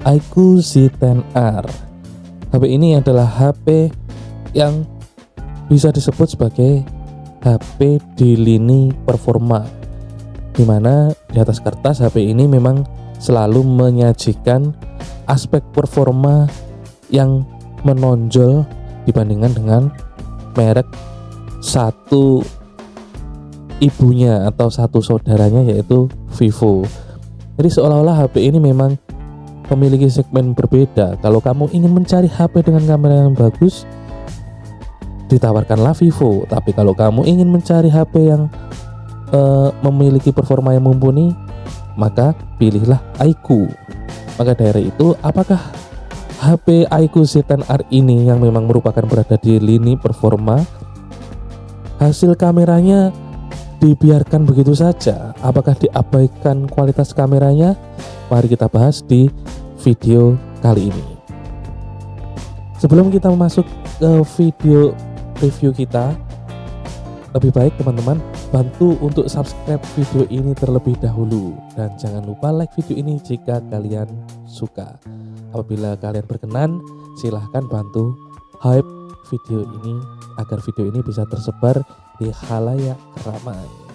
iQOO Z10R. HP ini adalah HP yang bisa disebut sebagai HP di lini performa, dimana di atas kertas HP ini memang selalu menyajikan aspek performa yang menonjol dibandingkan dengan merek satu ibunya atau satu saudaranya, yaitu Vivo. Jadi seolah-olah HP ini memang memiliki segmen berbeda. Kalau kamu ingin mencari HP dengan kamera yang bagus, ditawarkanlah Vivo. Tapi kalau kamu ingin mencari HP yang memiliki performa yang mumpuni, maka pilihlah iQOO. Maka dari itu, apakah HP iQOO Z10R ini yang memang merupakan berada di lini performa, hasil kameranya dibiarkan begitu saja? Apakah diabaikan kualitas kameranya? Mari kita bahas di video kali ini. Sebelum kita masuk ke video review kita, lebih baik teman-teman bantu untuk subscribe video ini terlebih dahulu, dan jangan lupa like video ini jika kalian suka. Apabila kalian berkenan, silahkan bantu hype video ini agar video ini bisa tersebar di khalayak ramai.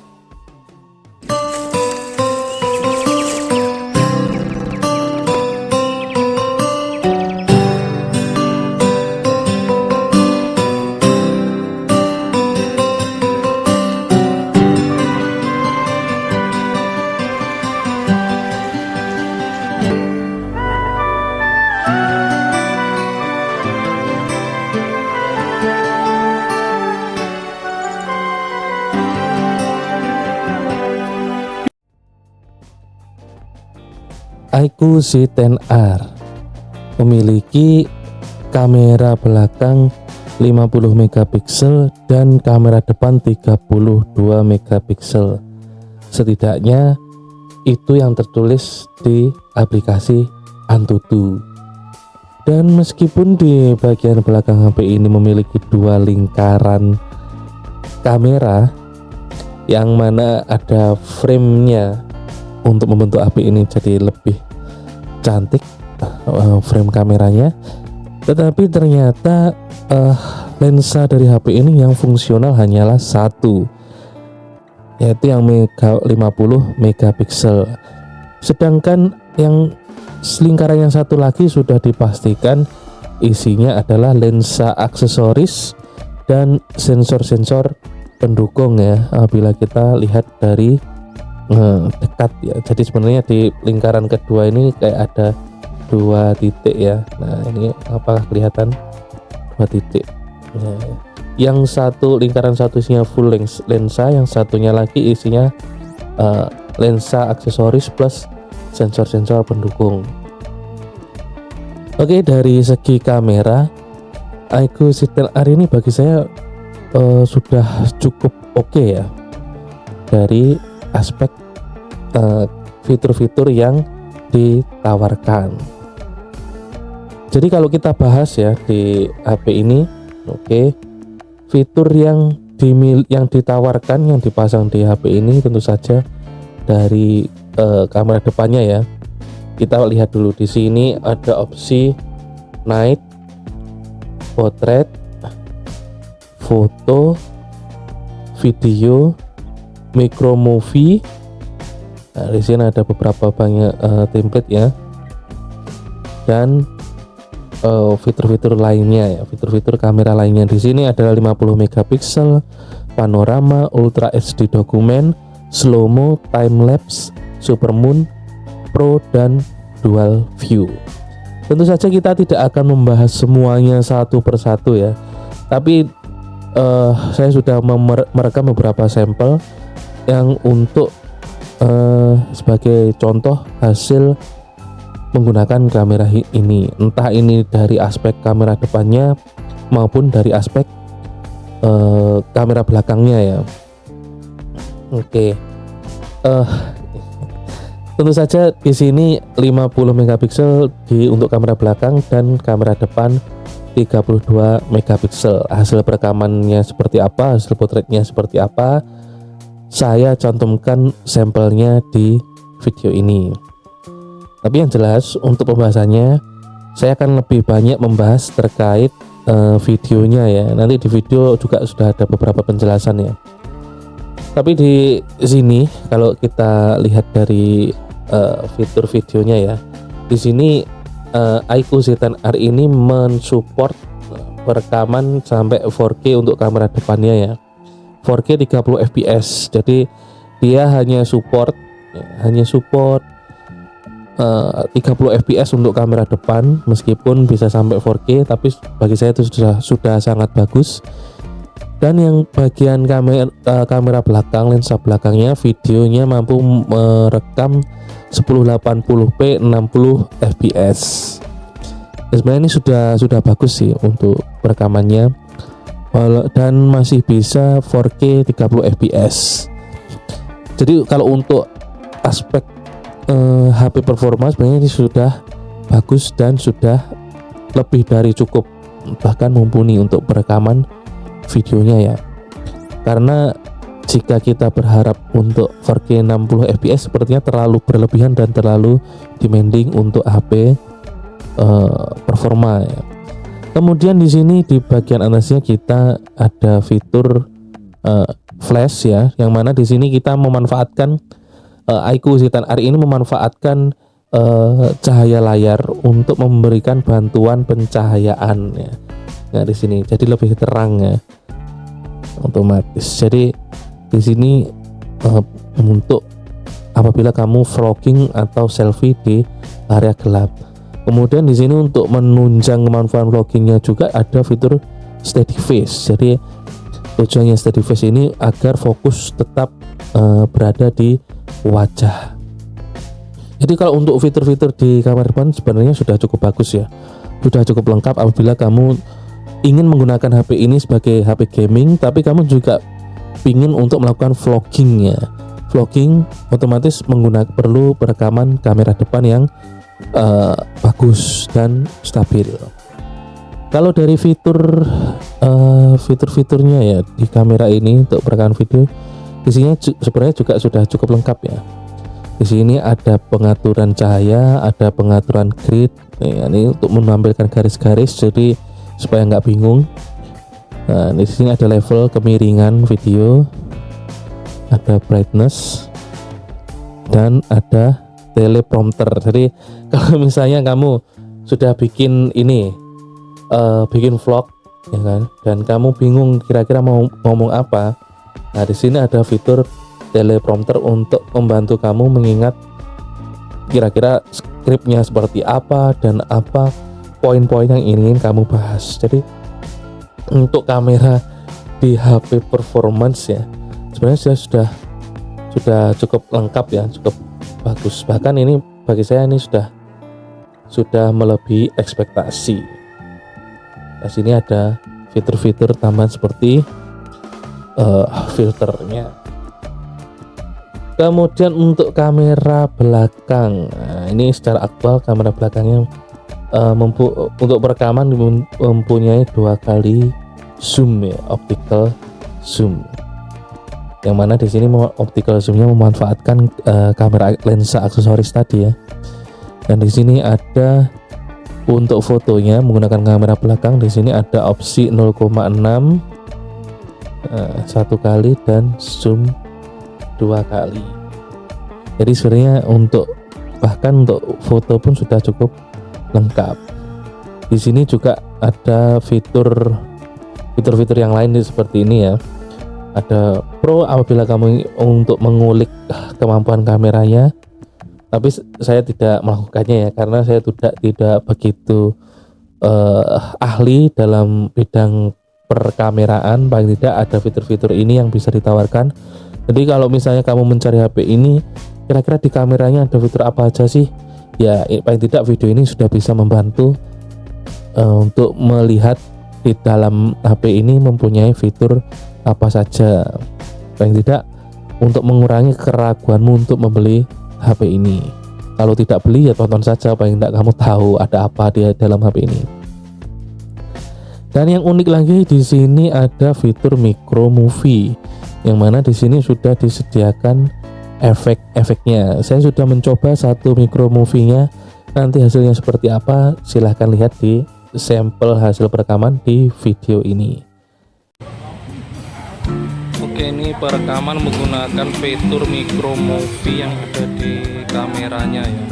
iQOO Z10R memiliki kamera belakang 50 megapiksel dan kamera depan 32 megapiksel. Setidaknya itu yang tertulis di aplikasi Antutu. Dan meskipun di bagian belakang HP ini memiliki dua lingkaran kamera, yang mana ada framenya untuk membentuk HP ini jadi lebih cantik frame kameranya, tetapi ternyata lensa dari HP ini yang fungsional hanyalah satu, yaitu yang 50 megapiksel. Sedangkan yang lingkaran yang satu lagi sudah dipastikan isinya adalah lensa aksesoris dan sensor-sensor pendukung ya, bila kita lihat dari dekat ya. Jadi sebenarnya di lingkaran kedua ini kayak ada dua titik ya. Nah ini apakah kelihatan dua titik ya. Yang satu lingkaran satu isinya full lensa, yang satunya lagi isinya lensa aksesoris plus sensor-sensor pendukung. Oke, dari segi kamera iQOO Z10R ini bagi saya sudah cukup oke ya, dari aspek fitur-fitur yang ditawarkan. Jadi kalau kita bahas ya di HP ini, fitur yang ditawarkan, yang dipasang di HP ini tentu saja dari kamera depannya ya. Kita lihat dulu di sini ada opsi night, portrait, foto, video, micro movie. Nah, di sini ada beberapa banyak template ya, dan fitur-fitur lainnya ya, fitur-fitur kamera lainnya. Di sini adalah 50 megapiksel, panorama, ultra HD dokumen, slow mo, time lapse, supermoon, pro, dan dual view. Tentu saja kita tidak akan membahas semuanya satu persatu ya, tapi saya sudah merekam beberapa sampel yang untuk sebagai contoh hasil menggunakan kamera ini, entah ini dari aspek kamera depannya maupun dari aspek kamera belakangnya ya. Tentu saja di sini 50 megapiksel untuk kamera belakang dan kamera depan 32 megapiksel. Hasil perekamannya seperti apa, hasil potretnya seperti apa, saya cantumkan sampelnya di video ini. Tapi yang jelas untuk pembahasannya saya akan lebih banyak membahas terkait videonya ya. Nanti di video juga sudah ada beberapa penjelasan ya. Tapi di sini kalau kita lihat dari fitur videonya ya, di sini iQOO Z10R ini mensupport perekaman sampai 4K untuk kamera depannya ya. 4K 30 fps. Jadi dia hanya support 30 fps untuk kamera depan, meskipun bisa sampai 4K, tapi bagi saya itu sudah sangat bagus. Dan yang bagian kamera belakang, lensa belakangnya, videonya mampu merekam 1080p 60 fps. Sebenarnya ini sudah bagus sih untuk perekamannya, dan masih bisa 4K 30 fps. Jadi kalau untuk aspek HP performa sebenarnya ini sudah bagus dan sudah lebih dari cukup, bahkan mumpuni untuk perekaman videonya ya. Karena jika kita berharap untuk 4K 60 fps sepertinya terlalu berlebihan dan terlalu demanding untuk HP performa ya. Kemudian di sini di bagian atasnya kita ada fitur flash ya, yang mana di sini kita memanfaatkan iQOO Z10R ini memanfaatkan cahaya layar untuk memberikan bantuan pencahayaan ya. Nah di sini jadi lebih terang ya, otomatis. Jadi di sini untuk apabila kamu vlogging atau selfie di area gelap. Kemudian di sini untuk menunjang kemampuan vloggingnya juga ada fitur steady face. Jadi tujuannya steady face ini agar fokus tetap berada di wajah. Jadi kalau untuk fitur-fitur di kamera depan sebenarnya sudah cukup bagus ya, sudah cukup lengkap. Apabila kamu ingin menggunakan HP ini sebagai HP gaming, tapi kamu juga ingin untuk melakukan vloggingnya, vlogging otomatis perlu perekaman kamera depan yang bagus dan stabil. Kalau dari fitur-fiturnya ya di kamera ini untuk perekaman video, di sini sebenarnya juga sudah cukup lengkap ya. Di sini ada pengaturan cahaya, ada pengaturan grid. Ya, ini untuk menampilkan garis-garis jadi supaya nggak bingung. Nah, di sini ada level kemiringan video, ada brightness, dan ada teleprompter. Jadi kalau misalnya kamu sudah bikin bikin vlog ya kan, dan kamu bingung kira-kira mau ngomong apa, nah di sini ada fitur teleprompter untuk membantu kamu mengingat kira-kira skripnya seperti apa dan apa poin-poin yang ingin kamu bahas. Jadi untuk kamera di HP performance ya sebenarnya sudah cukup lengkap ya, cukup bagus. Bahkan ini bagi saya ini sudah melebihi ekspektasi. Nah, sini ada fitur-fitur tambahan seperti filternya. Kemudian untuk kamera belakang, nah, ini secara aktual kamera belakangnya untuk perekaman mempunyai 2 kali zoom ya, optical zoom. Yang mana di sini optical zoomnya memanfaatkan kamera lensa aksesoris tadi ya. Dan di sini ada untuk fotonya menggunakan kamera belakang, di sini ada opsi 0,6 1 kali dan zoom 2 kali. Jadi sebenarnya bahkan untuk foto pun sudah cukup lengkap. Di sini juga ada fitur-fitur yang lain seperti ini ya. Ada Pro apabila kamu untuk mengulik kemampuan kameranya, tapi saya tidak melakukannya ya karena saya tidak begitu ahli dalam bidang perkameraan. Paling tidak ada fitur-fitur ini yang bisa ditawarkan. Jadi kalau misalnya kamu mencari HP ini, kira-kira di kameranya ada fitur apa aja sih? Ya paling tidak video ini sudah bisa membantu untuk melihat di dalam HP ini mempunyai fitur apa saja. Paling tidak untuk mengurangi keraguanmu untuk membeli HP ini. Kalau tidak beli ya tonton saja, paling tidak kamu tahu ada apa di dalam HP ini. Dan yang unik lagi di sini ada fitur micro movie, yang mana di sini sudah disediakan efek-efeknya. Saya sudah mencoba satu micro movie-nya. Nanti hasilnya seperti apa silahkan lihat di sampel hasil perekaman di video ini. Oke, ini perekaman menggunakan fitur micro movie yang ada di kameranya ya.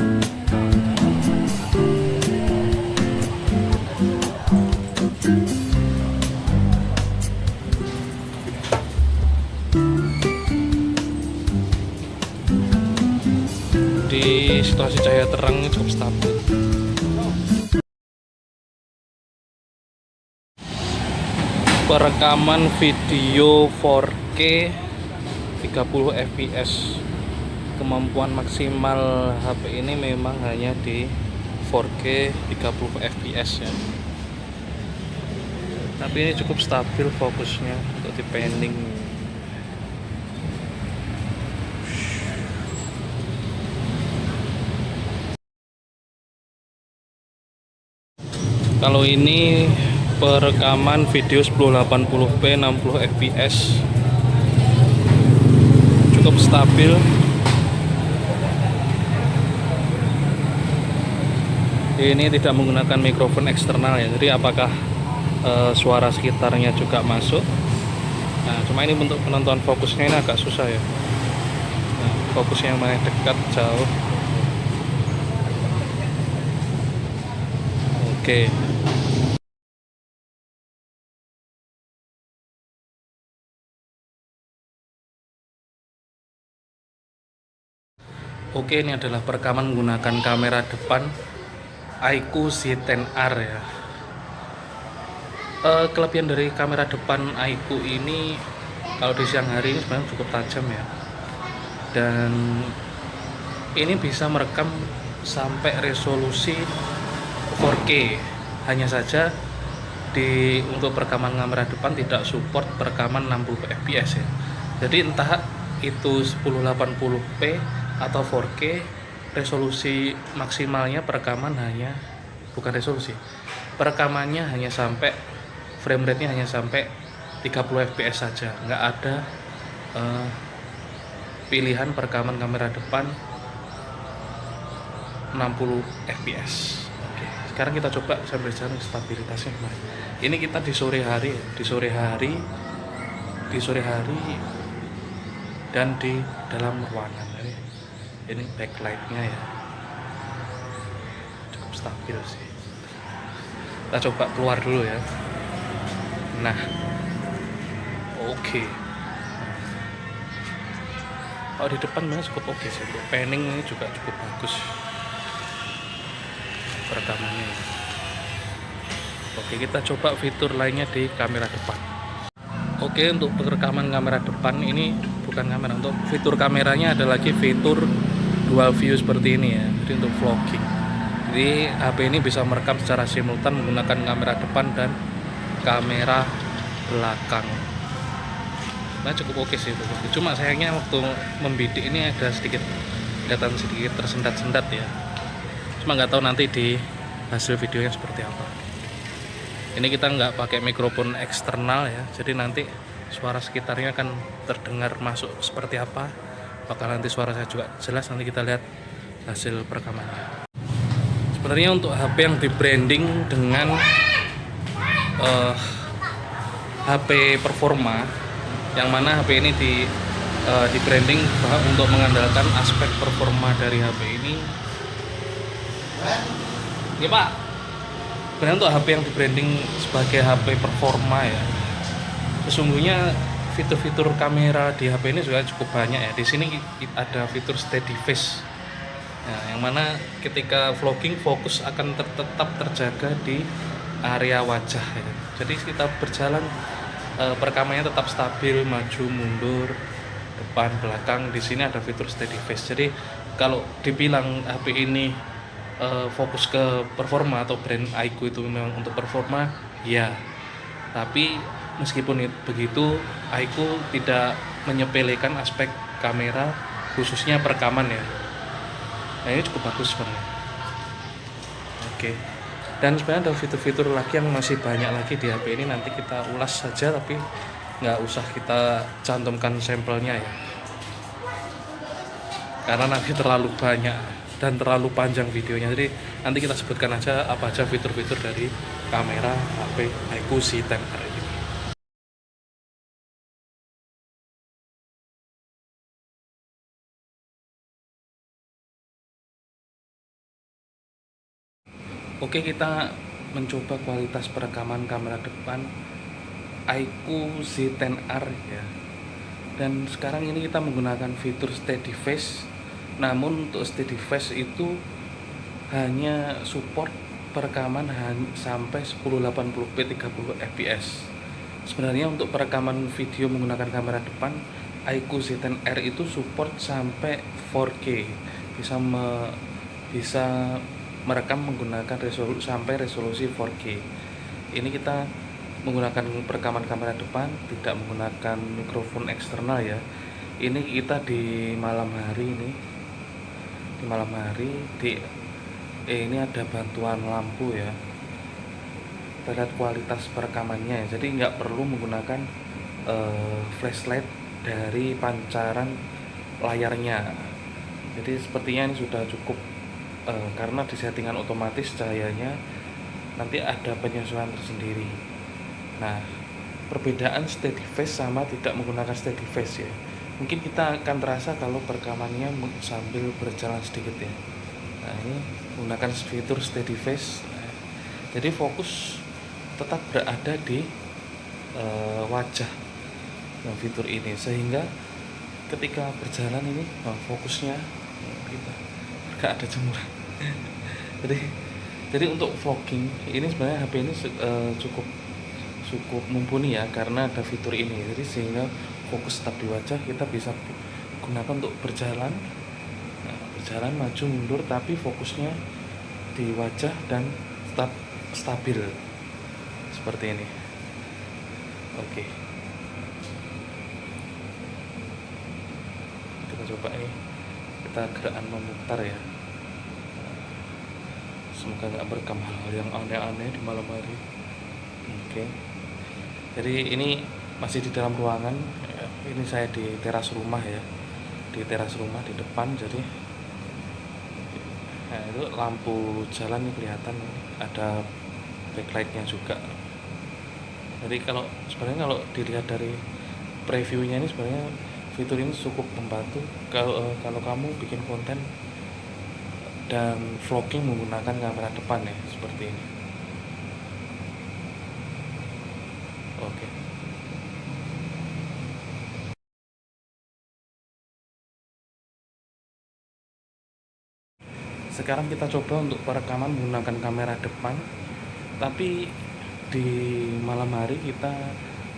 Di situasi cahaya terang cukup stabil. Perekaman video 4K 30 fps. Kemampuan maksimal HP ini memang hanya di 4K 30 fps ya. Tapi ini cukup stabil fokusnya untuk di panning. Kalau ini perekaman video 1080p 60 fps, cukup stabil. Ini tidak menggunakan mikrofon eksternal ya, jadi apakah suara sekitarnya juga masuk. Nah, cuma ini untuk penonton fokusnya ini agak susah ya. Nah, fokusnya yang mana dekat, jauh. Oke. Oke, ini adalah perekaman menggunakan kamera depan iQOO Z10R ya. Kelebihan dari kamera depan iQOO ini kalau di siang hari ini sebenarnya cukup tajam ya. Dan ini bisa merekam sampai resolusi 4K. Hanya saja untuk perekaman kamera depan tidak support perekaman 60 fps ya. Jadi entah itu 1080p atau 4K, resolusi maksimalnya perekaman perekamannya hanya sampai frame rate-nya hanya sampai 30 fps saja. Nggak ada pilihan perekaman kamera depan 60 fps. Oke, sekarang kita coba saya berikan stabilitasnya gimana. Ini kita di sore hari dan di dalam ruangan. Ini backlight-nya ya, cukup stabil sih. Kita coba keluar dulu ya. Nah, oke. Kalau di depan memang cukup oke sih. Untuk panning ini juga cukup bagus perekamannya. Oke, kita coba fitur lainnya di kamera depan. Oke, untuk perekaman kamera depan ini bukan kamera, untuk fitur kameranya ada lagi fitur dual view seperti ini ya. Jadi untuk vlogging. Jadi HP ini bisa merekam secara simultan menggunakan kamera depan dan kamera belakang. Nah, cukup oke sih itu. Cuma sayangnya waktu membidik ini ada kelihatan sedikit tersendat-sendat ya. Cuma nggak tahu nanti di hasil videonya seperti apa. Ini kita nggak pakai mikrofon eksternal ya, jadi nanti suara sekitarnya akan terdengar masuk seperti apa. Apakah nanti suara saya juga jelas, nanti kita lihat hasil perekamannya. Sebenarnya untuk HP yang di branding dengan HP performa, yang mana HP ini di branding untuk mengandalkan aspek performa dari HP ini. Ya Pak, sebenarnya untuk HP yang di branding sebagai HP performa ya, sesungguhnya fitur-fitur kamera di HP ini juga cukup banyak ya. Di sini ada fitur steady face, nah, yang mana ketika vlogging fokus akan tetap terjaga di area wajah ya. Jadi kita berjalan perekamannya tetap stabil, maju mundur, depan belakang. Di sini ada fitur steady face. Jadi kalau dibilang HP ini fokus ke performa atau brand iQOO itu memang untuk performa, ya. Tapi meskipun begitu, iQOO tidak menyepelekan aspek kamera, khususnya perekaman ya. Nah, ini cukup bagus sebenarnya. Oke. Dan sebenarnya ada fitur-fitur lagi yang masih banyak lagi di HP ini, nanti kita ulas saja, tapi nggak usah kita cantumkan sampelnya ya. karena nanti terlalu banyak dan terlalu panjang videonya. Jadi nanti kita sebutkan aja apa aja fitur-fitur dari kamera HP Haiku Z10R ini. Oke, kita mencoba kualitas perekaman kamera depan Haiku Z10R ya. Dan sekarang ini kita menggunakan fitur steady face. Namun untuk steady face itu hanya support perekaman sampai 1080p 30 fps. Sebenarnya untuk perekaman video menggunakan kamera depan Haiku Z10R itu support sampai 4K, bisa merekam menggunakan sampai resolusi 4K. Ini kita menggunakan perekaman kamera depan, tidak menggunakan mikrofon eksternal ya. Ini kita di malam hari ini ada bantuan lampu ya. Kita lihat kualitas perekamannya, jadi nggak perlu menggunakan flashlight dari pancaran layarnya. Jadi sepertinya ini sudah cukup, karena di settingan otomatis cahayanya nanti ada penyesuaian tersendiri. Nah, perbedaan steady face sama tidak menggunakan steady face ya, mungkin kita akan terasa kalau perekamannya sambil berjalan sedikit ya. Nah, ini menggunakan fitur steady face. Nah, jadi fokus tetap berada di wajah yang fitur ini, sehingga ketika berjalan ini fokusnya kita nggak ada jemuran. jadi untuk vlogging ini sebenarnya HP ini cukup mumpuni ya, karena ada fitur ini. Jadi sehingga fokus tetap di wajah, kita bisa gunakan untuk berjalan maju mundur, tapi fokusnya di wajah dan tetap stabil seperti ini. Oke, kita coba ini, kita gerakan memutar ya. Semoga nggak merekam hal-hal yang aneh-aneh di malam hari. Oke, jadi ini masih di dalam ruangan ya. Ini saya di teras rumah ya, di teras rumah di depan. Jadi nah, itu lampu jalan ini kelihatan, ada backlightnya juga. Jadi sebenarnya kalau dilihat dari previewnya ini, sebenarnya fitur ini cukup membantu kalau kamu bikin konten dan vlogging menggunakan kamera depan ya, seperti ini. Oke. Sekarang kita coba untuk perekaman menggunakan kamera depan, tapi di malam hari kita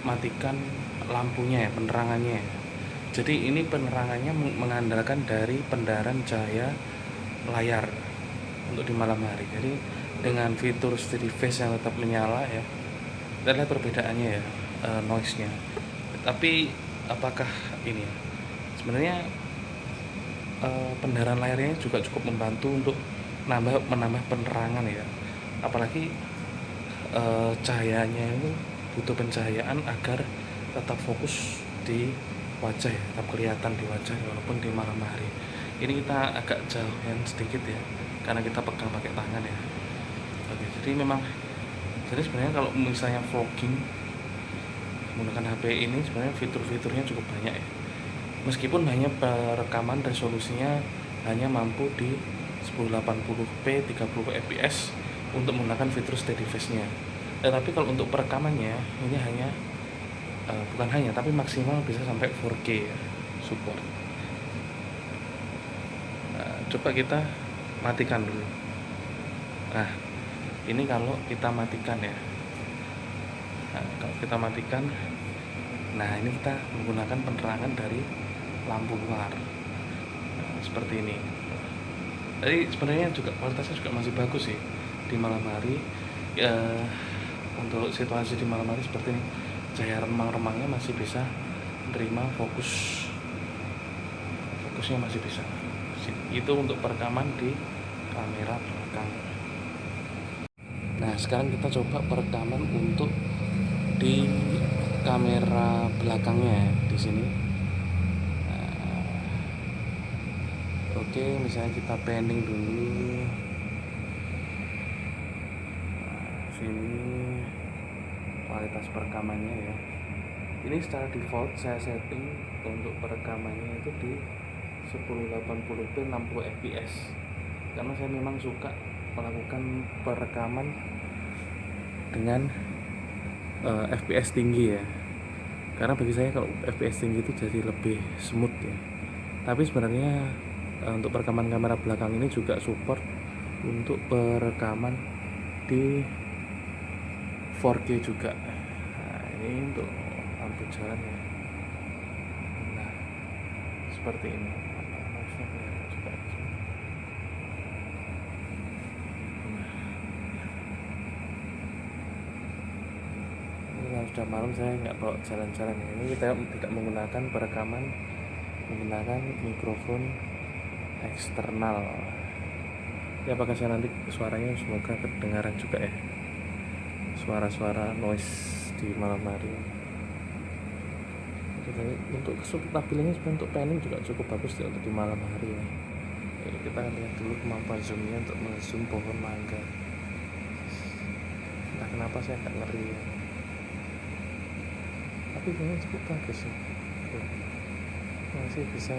matikan lampunya ya, penerangannya ya. Jadi ini penerangannya mengandalkan dari pendaran cahaya layar untuk di malam hari. Jadi dengan fitur steady face yang tetap menyala ya, kita lihat perbedaannya ya, noise-nya. Tapi apakah ini ya, sebenarnya pendaran layarnya juga cukup membantu untuk menambah penerangan ya. Apalagi cahayanya itu butuh pencahayaan agar tetap fokus di wajah ya, tetap kelihatan di wajah walaupun di malam hari. Ini kita agak jauhan sedikit ya, karena kita pegang pakai tangan ya. Oke, jadi sebenarnya kalau misalnya vlogging menggunakan HP ini, sebenarnya fitur-fiturnya cukup banyak ya. Meskipun hanya perekaman resolusinya hanya mampu di 1080p 30 fps untuk menggunakan fitur steady face-nya. Tapi kalau untuk perekamannya ini bukan hanya, tapi maksimal bisa sampai 4K ya, support. Nah, coba kita matikan dulu. Nah, ini kalau kita matikan ya. Nah, kalau kita matikan, nah ini kita menggunakan penerangan dari lampu luar. Nah, seperti ini. Jadi sebenarnya juga kualitasnya juga masih bagus sih di malam hari ya. Untuk situasi di malam hari seperti ini, cahaya remang-remangnya masih bisa menerima fokusnya masih bisa. Itu untuk perekaman di kamera belakang. Nah, sekarang kita coba perekaman untuk di kamera belakangnya di sini. Oke, misalnya kita panning dulu. Nah, sini kualitas perekamannya ya. Ini secara default saya setting untuk perekamannya itu di 1080p 60 fps karena saya memang suka melakukan perekaman dengan fps tinggi ya, karena bagi saya kalau fps tinggi itu jadi lebih smooth ya. Tapi sebenarnya untuk perekaman kamera belakang ini juga support untuk perekaman di 4K juga. Nah, ini untuk lampu jalan ya. Nah, seperti ini. Sudah malam saya nggak bawa jalan-jalan ya. Ini kita tidak menggunakan perekaman menggunakan mikrofon eksternal ya. Apakah saya nanti suaranya semoga kedengaran juga ya, suara-suara noise di malam hari. Jadi untuk tampilannya sebenarnya untuk panning juga cukup bagus ya untuk di malam hari ya. Jadi kita lihat dulu kemampuan zoomnya untuk menzoom pohon mangga. Nah, kenapa saya nggak ngeri ya, tapi ini cukup bagus ya. Masih bisa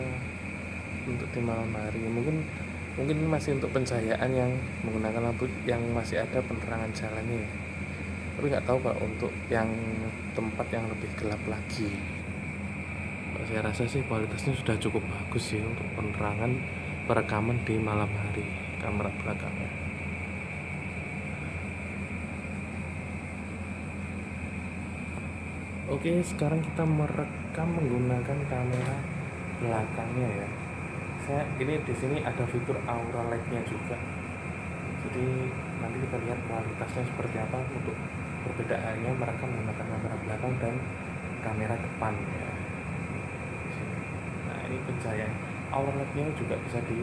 untuk di malam hari. Mungkin masih untuk pencahayaan yang menggunakan lampu yang masih ada penerangan jalannya ya. Tapi nggak tahu Pak untuk yang tempat yang lebih gelap lagi. Saya rasa sih kualitasnya sudah cukup bagus sih untuk penerangan perekaman di malam hari kamera belakangnya. Oke, sekarang kita merekam menggunakan kamera belakangnya ya. Ini di sini ada fitur aura light-nya juga. Jadi nanti kita lihat kualitasnya seperti apa untuk perbedaannya merekam menggunakan kamera belakang dan kamera depan ya. Nah, ini pencahayaan aura light-nya juga bisa di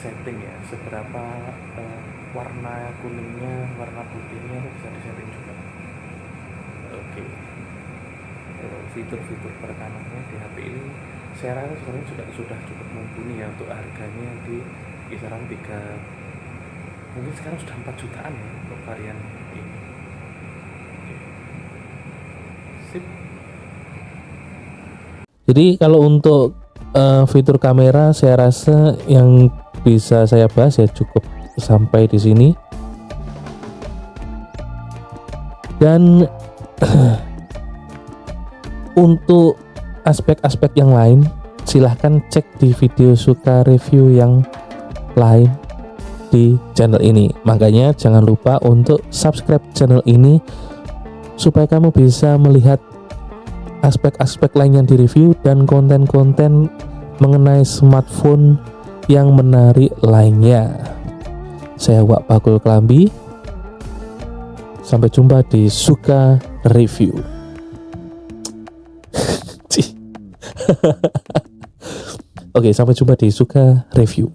setting ya, seberapa warna kuningnya, warna putihnya itu bisa disetting juga. Oke. Fitur-fitur perekanannya di HP ini saya rasa sebenarnya juga sudah cukup mumpuni ya. Untuk harganya di kisaran 3, mungkin sekarang sudah 4 jutaan ya untuk varian ini. Sip. Jadi kalau untuk fitur kamera saya rasa yang bisa saya bahas ya cukup sampai di sini. Dan untuk aspek-aspek yang lain silahkan cek di video Suka review yang lain di channel ini. Makanya jangan lupa untuk subscribe channel ini supaya kamu bisa melihat aspek-aspek lain yang direview dan konten-konten mengenai smartphone yang menarik lainnya. Saya Wak Bakul Kelambi. Sampai jumpa di Suka review. Oke, sampai jumpa di Suka review.